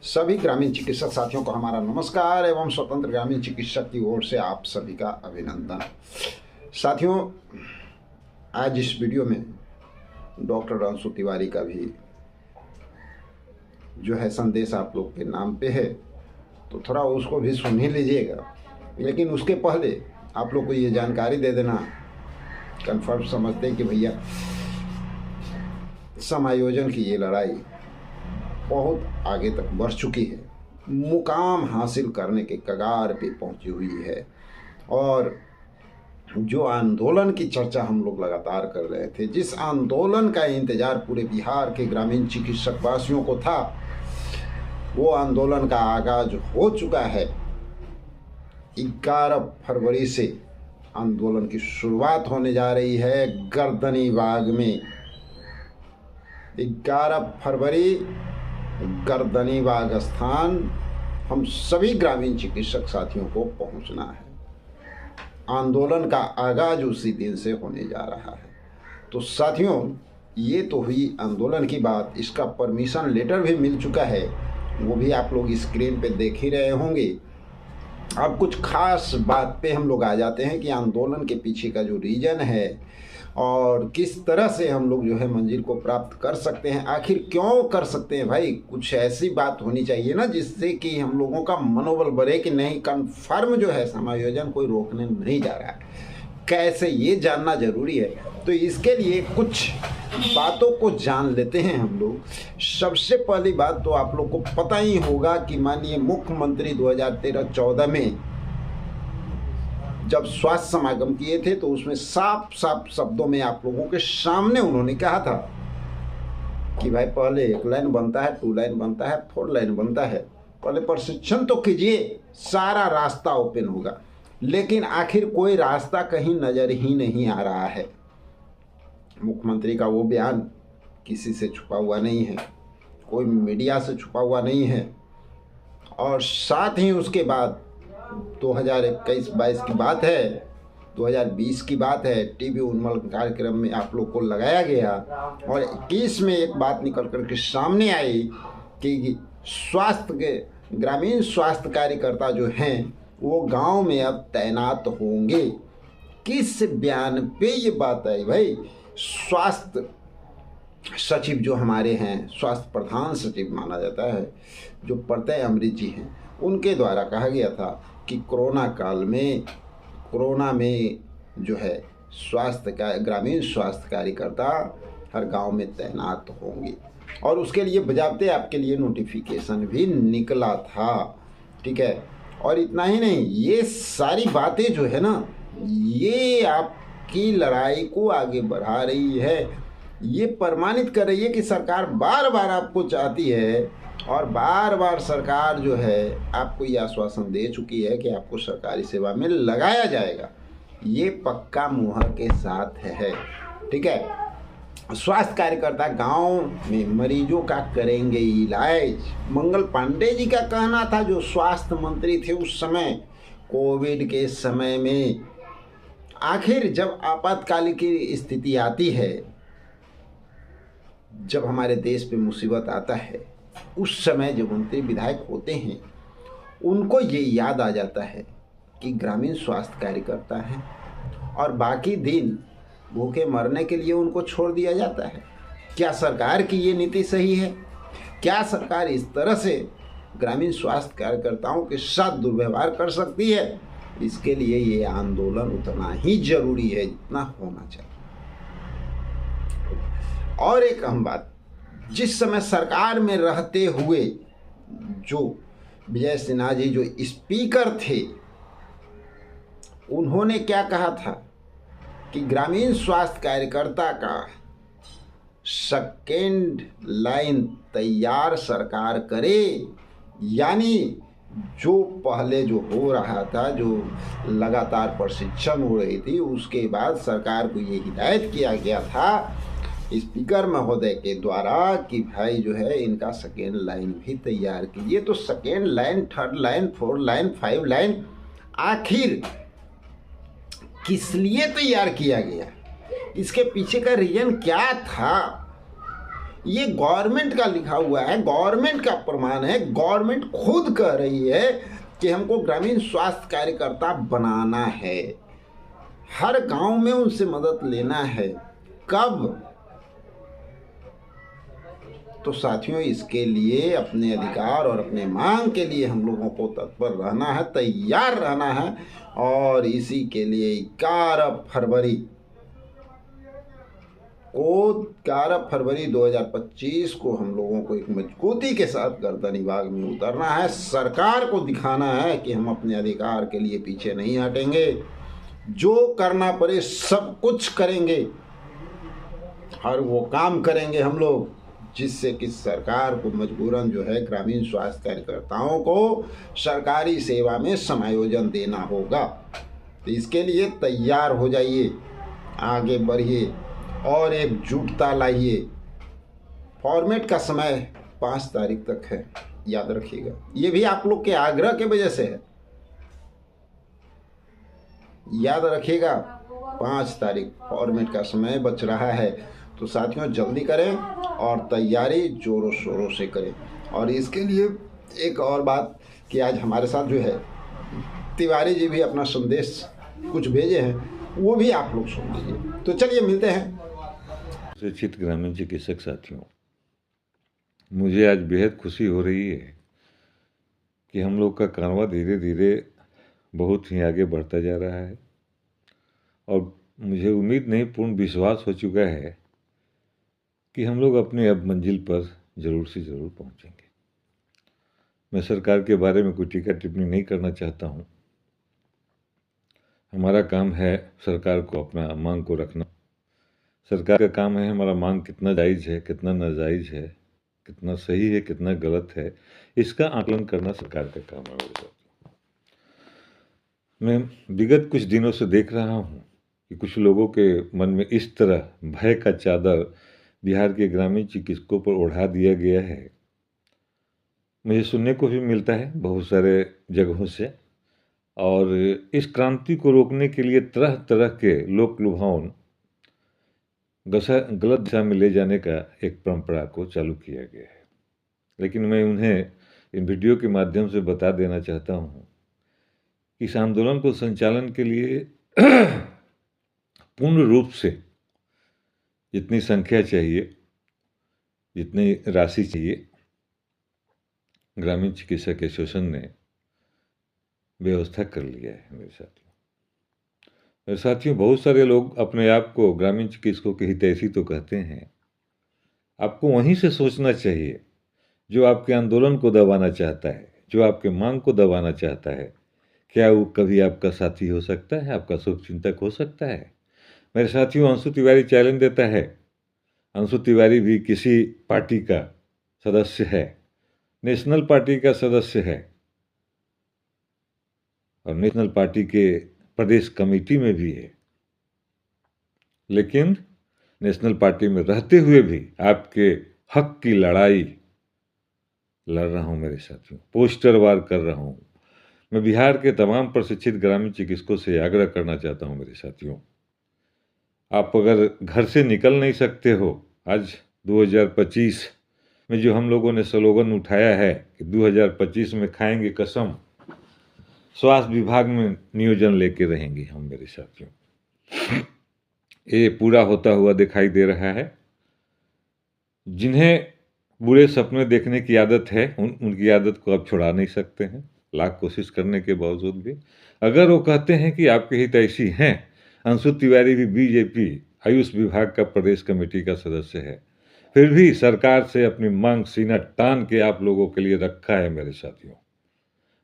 सभी ग्रामीण चिकित्सक साथियों को हमारा नमस्कार एवं स्वतंत्र ग्रामीण चिकित्सक की ओर से आप सभी का अभिनंदन। साथियों, आज इस वीडियो में डॉक्टर अंशु तिवारी का भी जो है संदेश आप लोग के नाम पे है, तो थोड़ा उसको भी सुन ही लीजिएगा। लेकिन उसके पहले आप लोग को ये जानकारी दे देना, कन्फर्म समझते हैं कि भैया समायोजन की ये लड़ाई बहुत आगे तक बढ़ चुकी है, मुकाम हासिल करने के कगार पे पहुंची हुई है। और जो आंदोलन की चर्चा हम लोग लगातार कर रहे थे, जिस आंदोलन का इंतजार पूरे बिहार के ग्रामीण चिकित्सक वासियों को था, वो आंदोलन का आगाज हो चुका है। 11 फरवरी से आंदोलन की शुरुआत होने जा रही है गर्दनीबाग में। 11 फरवरी गर्दनीबाग स्थान हम सभी ग्रामीण चिकित्सक साथियों को पहुंचना है। आंदोलन का आगाज उसी दिन से होने जा रहा है। तो साथियों, ये तो हुई आंदोलन की बात। इसका परमिशन लेटर भी मिल चुका है, वो भी आप लोग स्क्रीन पे देख ही रहे होंगे। अब कुछ खास बात पे हम लोग आ जाते हैं कि आंदोलन के पीछे का जो रीजन है और किस तरह से हम लोग जो है मंजिल को प्राप्त कर सकते हैं। आखिर क्यों कर सकते हैं भाई? कुछ ऐसी बात होनी चाहिए ना जिससे कि हम लोगों का मनोबल बढ़े कि नहीं, कन्फर्म जो है समायोजन कोई रोकने नहीं जा रहा है। कैसे, ये जानना जरूरी है। तो इसके लिए कुछ बातों को जान लेते हैं हम लोग। सबसे पहली बात तो आप लोग को पता ही होगा कि माननीय मुख्यमंत्री 2013-14 में जब स्वास्थ्य समागम किए थे, तो उसमें साफ साफ शब्दों में आप लोगों के सामने उन्होंने कहा था कि भाई पहले 1 लाइन बनता है, 2 लाइन बनता है, 4 लाइन बनता है, पहले प्रशिक्षण तो कीजिए, सारा रास्ता ओपन होगा। लेकिन आखिर कोई रास्ता कहीं नजर ही नहीं आ रहा है। मुख्यमंत्री का वो बयान किसी से छुपा हुआ नहीं है, कोई मीडिया से छुपा हुआ नहीं है। और साथ ही उसके बाद 2021-22 की बात है, 2020 की बात है, टीवी उन्मूलन कार्यक्रम में आप लोग को लगाया गया और 21 में एक बात निकल कर के सामने आई कि स्वास्थ्य के ग्रामीण स्वास्थ्य कार्यकर्ता जो हैं वो गांव में अब तैनात होंगे। किस बयान पे ये बात आई भाई? स्वास्थ्य सचिव जो हमारे हैं, स्वास्थ्य प्रधान सचिव माना जाता है, जो प्रत्यय अमृत जी हैं, उनके द्वारा कहा गया था कि कोरोना में जो है स्वास्थ्य का ग्रामीण स्वास्थ्य कार्यकर्ता हर गांव में तैनात होंगे। और उसके लिए बजाते आपके लिए नोटिफिकेशन भी निकला था, ठीक है। और इतना ही नहीं, ये सारी बातें जो है ना, ये आपकी लड़ाई को आगे बढ़ा रही है। ये प्रमाणित कर रही है कि सरकार बार बार आपको चाहती है और बार बार सरकार जो है आपको ये आश्वासन दे चुकी है कि आपको सरकारी सेवा में लगाया जाएगा। ये पक्का मुहर के साथ है, ठीक है। स्वास्थ्य कार्यकर्ता गांव में मरीजों का करेंगे इलाज। मंगल पांडे जी का कहना था, जो स्वास्थ्य मंत्री थे उस समय कोविड के समय में। आखिर जब आपातकाल की स्थिति आती है, जब हमारे देश पे मुसीबत आता है, उस समय जो मंत्री विधायक होते हैं उनको ये याद आ जाता है कि ग्रामीण स्वास्थ्य कार्यकर्ता हैं और बाकी दिन भूखे मरने के लिए उनको छोड़ दिया जाता है। क्या सरकार की ये नीति सही है? क्या सरकार इस तरह से ग्रामीण स्वास्थ्य कार्यकर्ताओं के साथ दुर्व्यवहार कर सकती है? इसके लिए ये आंदोलन उतना ही जरूरी है जितना होना चाहिए। और एक अहम बात, जिस समय सरकार में रहते हुए जो विजय सिन्हा जी जो स्पीकर थे, उन्होंने क्या कहा था कि ग्रामीण स्वास्थ्य कार्यकर्ता का सेकेंड लाइन तैयार सरकार करे। यानी जो पहले जो हो रहा था, जो लगातार प्रशिक्षण हो रही थी, उसके बाद सरकार को ये हिदायत किया गया था स्पीकर महोदय के द्वारा कि भाई जो है इनका सेकेंड लाइन भी तैयार कीजिए। तो second line, 3rd line, 4th line, 5 line आखिर किस लिए तैयार किया गया? इसके पीछे का रीजन क्या था? ये गवर्नमेंट का लिखा हुआ है, गवर्नमेंट का प्रमाण है, गवर्नमेंट खुद कह रही है कि हमको ग्रामीण स्वास्थ्य कार्यकर्ता बनाना है, हर गांव में उनसे मदद लेना है। कब? तो साथियों, इसके लिए अपने अधिकार और अपने मांग के लिए हम लोगों को तत्पर रहना है, तैयार रहना है। और इसी के लिए 11 फरवरी 2025 को हम लोगों को एक मजबूती के साथ गर्दनी बाग में उतरना है। सरकार को दिखाना है कि हम अपने अधिकार के लिए पीछे नहीं हटेंगे, जो करना पड़े सब कुछ करेंगे और वो काम करेंगे हम लोग, जिससे कि सरकार को मजबूरन जो है ग्रामीण स्वास्थ्य कार्यकर्ताओं को सरकारी सेवा में समायोजन देना होगा। तो इसके लिए तैयार हो जाइए, आगे बढ़िए और एकजुटता लाइए। फॉर्मेट का समय 5 तारीख तक है, याद रखिएगा। ये भी आप लोग के आग्रह के वजह से है, याद रखिएगा। 5 तारीख फॉर्मेट का समय बच रहा है, तो साथियों जल्दी करें और तैयारी जोरों शोरों से करें। और इसके लिए एक और बात कि आज हमारे साथ जो है तिवारी जी भी अपना संदेश कुछ भेजे हैं, वो भी आप लोग सुन लीजिए। तो चलिए मिलते हैं। शिक्षित ग्रामीण चिकित्सक साथियों, मुझे आज बेहद खुशी हो रही है कि हम लोग का कारवां धीरे धीरे बहुत ही आगे बढ़ता जा रहा है और मुझे उम्मीद नहीं पूर्ण विश्वास हो चुका है कि हम लोग अपने अब मंजिल पर ज़रूर से ज़रूर पहुंचेंगे। मैं सरकार के बारे में कोई टीका टिप्पणी नहीं करना चाहता हूं। हमारा काम है सरकार को अपना मांग को रखना। सरकार का काम है हमारा मांग कितना जायज़ है, कितना नाजायज़ है, कितना सही है, कितना गलत है, इसका आकलन करना सरकार का काम है मेरे साथ। मैं विगत कुछ दिनों से देख रहा हूँ कि कुछ लोगों के मन में इस तरह भय का चादर बिहार के ग्रामीण चिकित्सकों पर ओढ़ा दिया गया है। मुझे सुनने को भी मिलता है बहुत सारे जगहों से, और इस क्रांति को रोकने के लिए तरह तरह के लोक लुभावन गलत दिशा में ले जाने का एक परंपरा को चालू किया गया है। लेकिन मैं उन्हें इन वीडियो के माध्यम से बता देना चाहता हूँ कि इस आंदोलन को संचालन के लिए पूर्ण रूप से जितनी संख्या चाहिए, जितनी राशि चाहिए, ग्रामीण चिकित्सक एसोसिएशन ने व्यवस्था कर लिया है। मेरे साथियों, बहुत सारे लोग अपने आप को ग्रामीण चिकित्सकों के हितैषी तो कहते हैं। आपको वहीं से सोचना चाहिए जो आपके आंदोलन को दबाना चाहता है, जो आपके मांग को दबाना चाहता है, क्या वो कभी आपका साथी हो सकता है, आपका शुभचिंतक हो सकता है? मेरे साथियों, अंशु तिवारी चैलेंज देता है। अंशु तिवारी भी किसी पार्टी का सदस्य है, नेशनल पार्टी का सदस्य है और नेशनल पार्टी के प्रदेश कमेटी में भी है। लेकिन नेशनल पार्टी में रहते हुए भी आपके हक की लड़ाई लड़ रहा हूं मेरे साथियों, पोस्टर वार कर रहा हूं। मैं बिहार के तमाम प्रशिक्षित ग्रामीण चिकित्सकों से आग्रह करना चाहता हूं मेरे साथियों, आप अगर घर से निकल नहीं सकते हो, आज 2025 में जो हम लोगों ने स्लोगन उठाया है कि 2025 में खाएंगे कसम, स्वास्थ्य विभाग में नियोजन लेके रहेंगे हम मेरे साथियों, ये पूरा होता हुआ दिखाई दे रहा है। जिन्हें बुरे सपने देखने की आदत है उनकी आदत को आप छुड़ा नहीं सकते हैं, लाख कोशिश करने के बावजूद भी। अगर वो कहते हैं कि आपके हितैषी हैं, अंशु तिवारी भी बीजेपी आयुष विभाग का प्रदेश कमेटी का सदस्य है, फिर भी सरकार से अपनी मांग सीना तान के आप लोगों के लिए रखा है मेरे साथियों।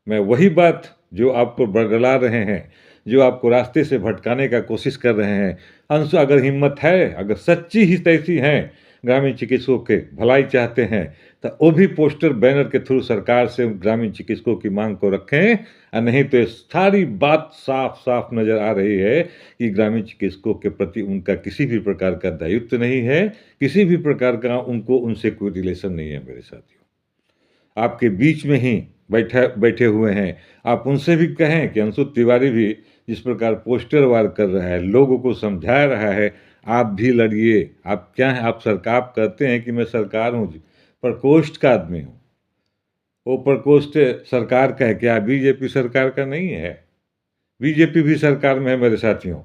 मैं वही बात जो आपको बरगला रहे हैं, जो आपको रास्ते से भटकाने का कोशिश कर रहे हैं, अंशु अगर हिम्मत है, अगर सच्ची हितैषी हैं, ग्रामीण चिकित्सकों के भलाई चाहते हैं, तो वो भी पोस्टर बैनर के थ्रू सरकार से ग्रामीण चिकित्सकों की मांग को रखें। और नहीं तो सारी बात साफ साफ नजर आ रही है कि ग्रामीण चिकित्सकों के प्रति उनका किसी भी प्रकार का दायित्व नहीं है, किसी भी प्रकार का उनसे कोई रिलेशन नहीं है मेरे साथियों। आपके बीच में ही बैठे हुए हैं, आप उनसे भी कहें कि अंशु तिवारी भी जिस प्रकार पोस्टर वार कर रहा है, लोगों को समझा रहा है, आप भी लड़िए। आप क्या हैं, आप सरकार, आप कहते हैं कि मैं सरकार हूँ, प्रकोष्ठ का आदमी हूँ। वो प्रकोष्ठ सरकार का है क्या? बीजेपी सरकार का नहीं है। बीजेपी भी सरकार में है मेरे साथियों,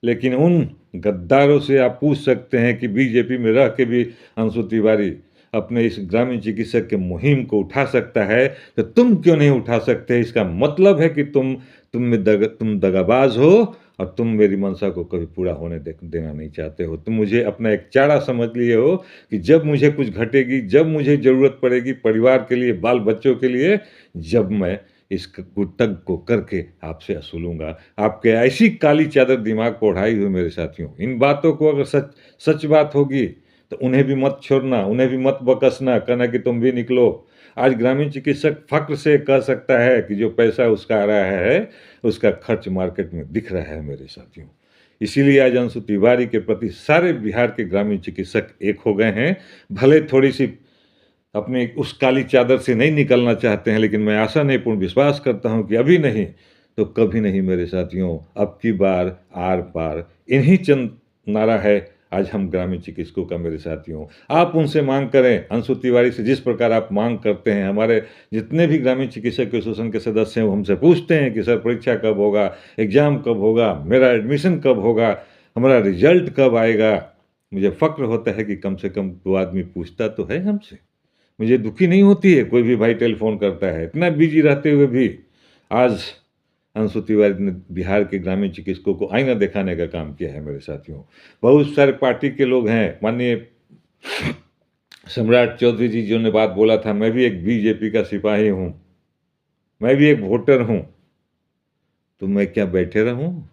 लेकिन उन गद्दारों से आप पूछ सकते हैं कि बीजेपी में रह के भी अंशु तिवारी अपने इस ग्रामीण चिकित्सक के मुहिम को उठा सकता है, तो तुम क्यों नहीं उठा सकते? इसका मतलब है कि तुम दगाबाज हो और तुम मेरी मंशा को कभी पूरा होने देना नहीं चाहते हो। तुम मुझे अपना एक चारा समझ लिए हो कि जब मुझे कुछ घटेगी, जब मुझे ज़रूरत पड़ेगी परिवार के लिए, बाल बच्चों के लिए, जब मैं इस गुटक को करके आपसे असूलूंगा। आपके ऐसी काली चादर दिमाग को ओढ़ाई हुई मेरे साथियों, इन बातों को अगर सच बात होगी तो उन्हें भी मत छोड़ना, उन्हें भी मत बकसना, कहना कि तुम भी निकलो। आज ग्रामीण चिकित्सक फक्र से कह सकता है कि जो पैसा उसका आ रहा है उसका खर्च मार्केट में दिख रहा है मेरे साथियों। इसीलिए आज अंशु तिवारी के प्रति सारे बिहार के ग्रामीण चिकित्सक एक हो गए हैं। भले थोड़ी सी अपने उस काली चादर से नहीं निकलना चाहते हैं, लेकिन मैं आशा नहीं पूर्ण विश्वास करता हूं कि अभी नहीं तो कभी नहीं मेरे साथियों। अब की बार आर पार इन्हीं चंद नारा है आज हम ग्रामीण चिकित्सकों का मेरे साथियों। आप उनसे मांग करें, अंशु तिवारी से जिस प्रकार आप मांग करते हैं। हमारे जितने भी ग्रामीण चिकित्सक एसोसिएशन के सदस्य हैं वो हमसे पूछते हैं कि सर परीक्षा कब होगा, एग्जाम कब होगा, मेरा एडमिशन कब होगा, हमारा रिजल्ट कब आएगा। मुझे फक्र होता है कि कम से कम दो आदमी पूछता तो है हमसे। मुझे दुखी नहीं होती है कोई भी भाई टेलीफोन करता है। इतना बिजी रहते हुए भी आज अंशु तिवारी ने बिहार के ग्रामीण चिकित्सकों को आईना दिखाने का काम किया है मेरे साथियों। बहुत सारे पार्टी के लोग हैं, माननीय सम्राट चौधरी जी जो ने बात बोला था, मैं भी एक बीजेपी का सिपाही हूँ, मैं भी एक वोटर हूँ, तो मैं क्या बैठे रहूँ?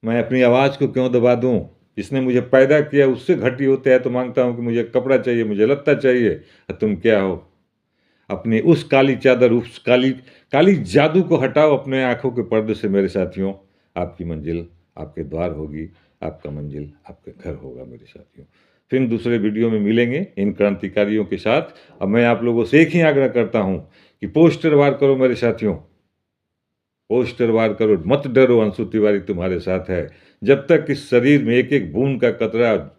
मैं अपनी आवाज़ को क्यों दबा दूँ? जिसने मुझे पैदा किया उससे घटी होते हैं तो मांगता हूँ कि मुझे कपड़ा चाहिए, मुझे लत्ता चाहिए, और तुम क्या हो? अपनी उस काली चादर, उस काली जादू को हटाओ अपने आंखों के पर्दे से मेरे साथियों। आपकी मंजिल आपके द्वार होगी, आपका मंजिल आपके घर होगा मेरे साथियों। फिर दूसरे वीडियो में मिलेंगे इन क्रांतिकारियों के साथ। अब मैं आप लोगों से एक ही आग्रह करता हूँ कि पोस्टर वार करो मेरे साथियों, पोस्टर वार करो, मत डरो, अंशु तिवारी तुम्हारे साथ है। जब तक इस शरीर में एक एक बूंद का कतरा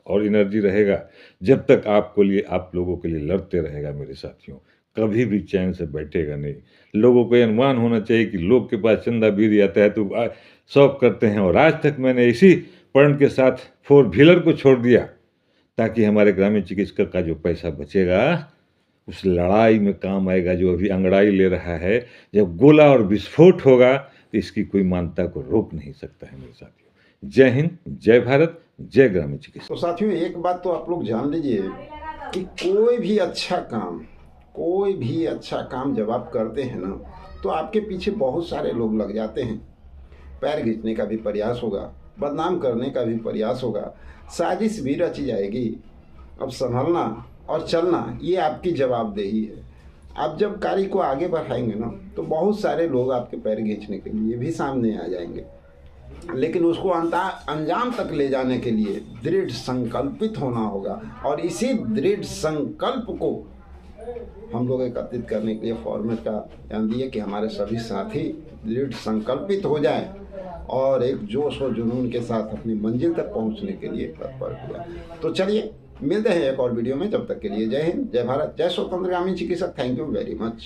और एनर्जी रहेगा, जब तक आपको लिए, आप लोगों के लिए लड़ते रहेगा मेरे साथियों। कभी भी चैन से बैठेगा नहीं। लोगों को अनुमान होना चाहिए कि लोग के पास चंदा बीर आता है तो शौक करते हैं, और आज तक मैंने इसी पर्ण के साथ 4 व्हीलर को छोड़ दिया ताकि हमारे ग्रामीण चिकित्सक का जो पैसा बचेगा उस लड़ाई में काम आएगा जो अभी अंगड़ाई ले रहा है। जब गोला और विस्फोट होगा तो इसकी कोई मानता को रोक नहीं सकता है मेरे साथियों। जय हिंद, जय भारत, जय ग्रामीण चिकित्सक। तो साथियों एक बात तो आप लोग जान लीजिए कि कोई भी अच्छा काम जब आप करते हैं ना तो आपके पीछे बहुत सारे लोग लग जाते हैं। पैर खींचने का भी प्रयास होगा, बदनाम करने का भी प्रयास होगा, साजिश भी रची जाएगी। अब संभलना और चलना ये आपकी जवाबदेही है। आप जब कार्य को आगे बढ़ाएंगे ना तो बहुत सारे लोग आपके पैर खींचने के लिए भी सामने आ जाएंगे, लेकिन उसको अंजाम तक ले जाने के लिए दृढ़ संकल्पित होना होगा। और इसी दृढ़ संकल्प को हम लोग एकत्रित करने के लिए फॉर्मेट का ध्यान दिए कि हमारे सभी साथी दृढ़ संकल्पित हो जाएं और एक जोश और जुनून के साथ अपनी मंजिल तक पहुंचने के लिए तत्पर हो जाए। तो चलिए मिलते हैं एक और वीडियो में, जब तक के लिए जय हिंद, जय भारत, जय स्वतंत्र ग्रामीण चिकित्सक। Thank you very much.